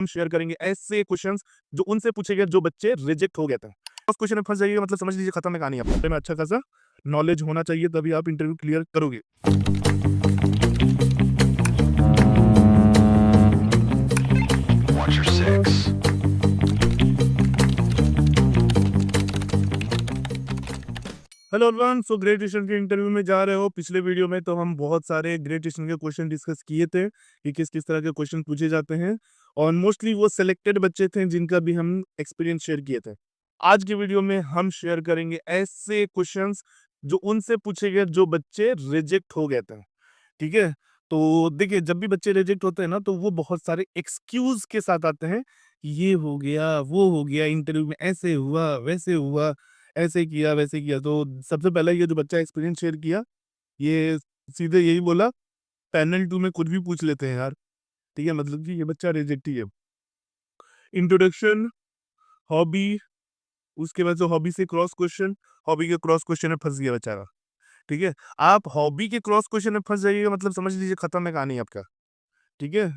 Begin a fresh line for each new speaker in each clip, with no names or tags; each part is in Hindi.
हम शेयर करेंगे ऐसे क्वेश्चंस जो उनसे पूछे गए जो बच्चे रिजेक्ट हो गए थे। उस क्वेश्चन में फंस जाइएगा मतलब समझ लीजिए खत्म है कहानी। आपके बारे में अच्छा खासा नॉलेज होना चाहिए तभी आप इंटरव्यू क्लियर करोगे।
Watch your six.
Hello everyone, so great eastern के इंटरव्यू में जा रहे हो। पिछले वीडियो में तो हम बहुत सारे ग्रेट ईस्टर्न के क्वेश्चन डिस्कस किए थे कि किस किस तरह के क्वेश्चन पूछे जाते हैं और मोस्टली वो सिलेक्टेड बच्चे थे जिनका भी हम एक्सपीरियंस शेयर किए थे। आज की वीडियो में हम शेयर करेंगे ऐसे क्वेश्चंस जो उनसे पूछे गए जो बच्चे रिजेक्ट हो गए थे। ठीक है, तो देखिए जब भी बच्चे रिजेक्ट होते हैं ना तो वो बहुत सारे एक्सक्यूज के साथ आते हैं। ये हो गया, वो हो गया, इंटरव्यू में ऐसे हुआ, वैसे हुआ, ऐसे किया, वैसे किया। तो सबसे पहले ये जो बच्चा एक्सपीरियंस शेयर किया, ये सीधे यही बोला, पैनल 2 में कुछ भी पूछ लेते हैं यार। ठीक है, मतलब कि ये बच्चा रिजेक्ट ही है। इंट्रोडक्शन, हॉबी, उसके बाद से हॉबी से क्रॉस क्वेश्चन, हॉबी के क्रॉस क्वेश्चन में फंस गया बेचारा। ठीक है, आप हॉबी के क्रॉस क्वेश्चन में फंस जाइएगा मतलब समझ लीजिए खत्म है कहानी आपका। ठीक है,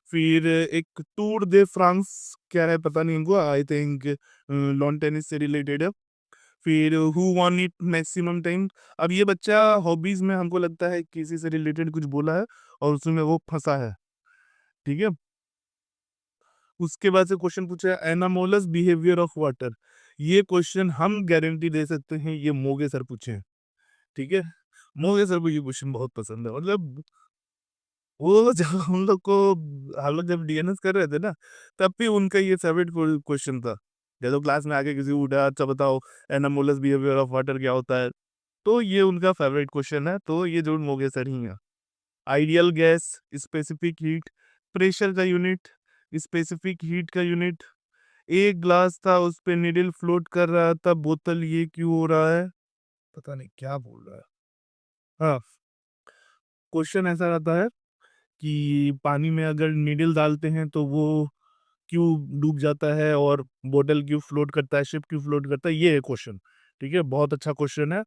फिर एक टूर दे फ्रांस क्या है पता नहीं इनको, आई थिंक लॉन टेनिस से रिलेटेड है। फिर who won it maximum time. अब ये बच्चा हॉबीज में हमको लगता है किसी से रिलेटेड कुछ बोला है और उसमें वो फंसा है। ठीक है, उसके बाद से क्वेश्चन पूछा है एनामोलस बिहेवियर ऑफ वाटर। ये क्वेश्चन हम गारंटी दे सकते हैं ये मोगे सर पूछे हैं। ठीक है, मोगे सर को ये क्वेश्चन बहुत पसंद है। मतलब वो जब हम लोग जब डीएनएस कर रहे थे ना तब भी उनका ये फेवरेट क्वेश्चन था। जब क्लास में आके किसी को उठा, अच्छा बताओ एनामोलस बिहेवियर ऑफ वाटर क्या होता है, तो ये उनका फेवरेट क्वेश्चन है। तो ये जरूर मोगे सर ही है। Ideal gas, specific heat, pressure का यूनिट, स्पेसिफिक हीट का यूनिट, एक ग्लास था उस पे निडल फ्लोट कर रहा था, बोतल ये क्यों हो रहा है, पता नहीं क्या बोल रहा है। हाँ, क्वेश्चन ऐसा रहता है कि पानी में अगर नीडल डालते हैं तो वो क्यों डूब जाता है और बोतल क्यों फ्लोट करता है, शिप क्यों फ्लोट करता है, ये है क्वेश्चन। ठीक है, बहुत अच्छा क्वेश्चन है।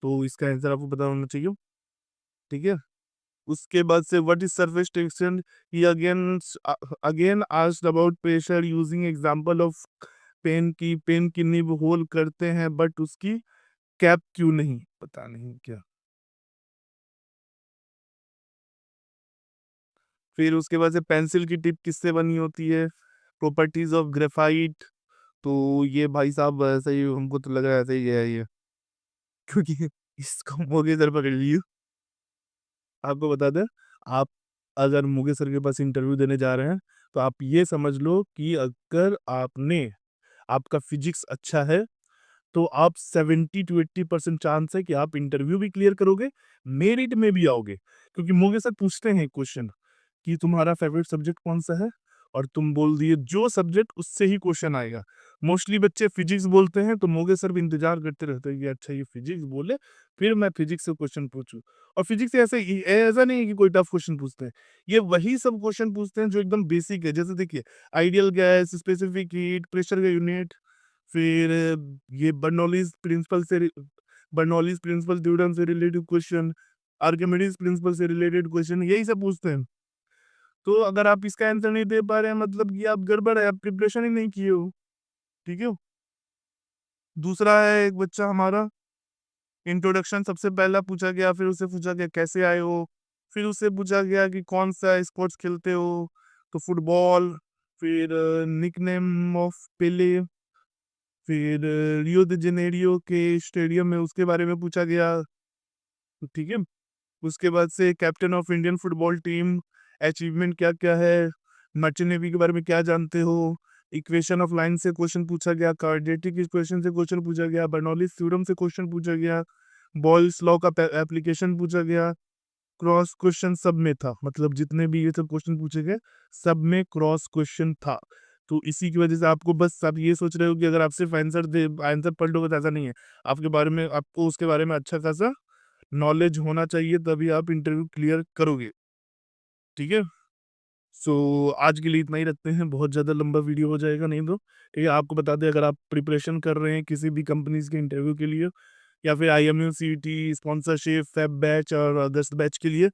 तो इसका आंसर आपको पता होना चाहिए। ठीक है, उसके बाद से what is surface tension, he again asked about pressure using example of pen की निब होल करते हैं बट उसकी कैप क्यों नहीं, पता नहीं क्या। फिर उसके बाद से पेंसिल की टिप किससे बनी होती है, प्रॉपर्टीज ऑफ ग्रेफाइट। तो ये भाई साहब ऐसा ही हमको तो लग रहा है ऐसा ही है ये, क्योंकि इसको मोगे सर पकड़ लिए। आपको बता दें, आप अगर मुगे सर के पास इंटरव्यू देने जा रहे हैं तो आप ये समझ लो कि अगर आपका फिजिक्स अच्छा है तो आप 70 to 80% चांस है कि आप इंटरव्यू भी क्लियर करोगे, मेरिट में भी आओगे। क्योंकि मोगे सर पूछते हैं क्वेश्चन कि तुम्हारा फेवरेट सब्जेक्ट कौन सा है, और तुम बोल दिए जो सब्जेक्ट उससे ही क्वेश्चन आएगा। मोस्टली बच्चे फिजिक्स बोलते हैं तो मोगे सर भी इंतजार करते रहते हैं कि अच्छा ये फिजिक्स बोले फिर मैं फिजिक्स से क्वेश्चन पूछूं। और फिजिक्स से ऐसा नहीं है कि कोई टफ क्वेश्चन पूछते हैं, ये वही सब क्वेश्चन पूछते हैं जो एकदम बेसिक है। जैसे देखिए, ideal gas, specific heat, pressure का यूनिट, फिर ये बर्नौलीज प्रिंसिपल थ्योरम से रिलेटेड क्वेश्चन, आर्किमिडीज प्रिंसिपल से रिलेटेड क्वेश्चन, यही सब पूछते हैं। तो अगर आप इसका आंसर नहीं दे पा रहे हैं मतलब कि आप गड़बड़ है, आप प्रिपरेशन ही नहीं किए हो। ठीक है, दूसरा है एक बच्चा हमारा, इंट्रोडक्शन सबसे पहला पूछा गया, फिर उससे पूछा गया कैसे आए हो, फिर उससे पूछा गया कि कौन सा स्पोर्ट्स खेलते हो, तो फुटबॉल। फिर निकनेम ऑफ पेले, फिर रियो de जेनेरियो के स्टेडियम में उसके बारे में पूछा गया। ठीक है, उसके बाद से captain of Indian football team, achievement क्या क्या है, मर्चेंट नेवी के बारे में क्या जानते हो, इक्वेशन ऑफ लाइन से क्वेश्चन पूछा गया, क्वाड्रेटिक इक्वेशन से क्वेश्चन पूछा गया, बर्नौलीज थ्योरम से क्वेश्चन पूछा गया, बॉयल्स लॉ का एप्लीकेशन पूछा गया। क्रॉस क्वेश्चन सब में था, मतलब जितने भी ये सब क्वेश्चन पूछे गए सब में क्रॉस क्वेश्चन था। तो इसी की वजह से आपको बस आप ये सोच रहे हो कि अगर आप सिर्फ आंसर पढ़ लोगे तो ऐसा नहीं है। आपके बारे में आपको उसके बारे में अच्छा खासा नॉलेज होना चाहिए तभी आप इंटरव्यू क्लियर करोगे। ठीक है, सो आज के लिए इतना ही रखते हैं, बहुत ज़्यादा लंबा वीडियो हो जाएगा नहीं तो। ठीक है, आपको बता दें अगर आप प्रिपरेशन कर रहे हैं किसी भी कंपनीज के इंटरव्यू के लिए या फिर IMU CET sponsorship Feb batch और अगस्त बैच के लिए,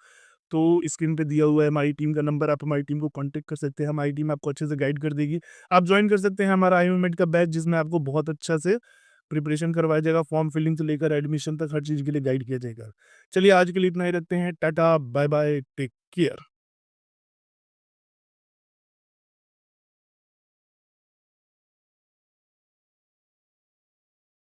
तो स्क्रीन पे दिया हुआ है हमारी टीम का नंबर, आप हमारी टीम को कांटेक्ट कर सकते हैं, हमारी टीम आपको अच्छे से गाइड कर देगी। आप ज्वाइन कर सकते हैं हमारा आई मूवमेंट का बैच, जिसमें आपको बहुत अच्छा से प्रिपरेशन करवाया जाएगा, फॉर्म फिलिंग से लेकर एडमिशन तक हर चीज़ के लिए गाइड किया जाएगा। चलिए आज के लिए इतना ही रखते हैं, ta-ta bye bye, take care.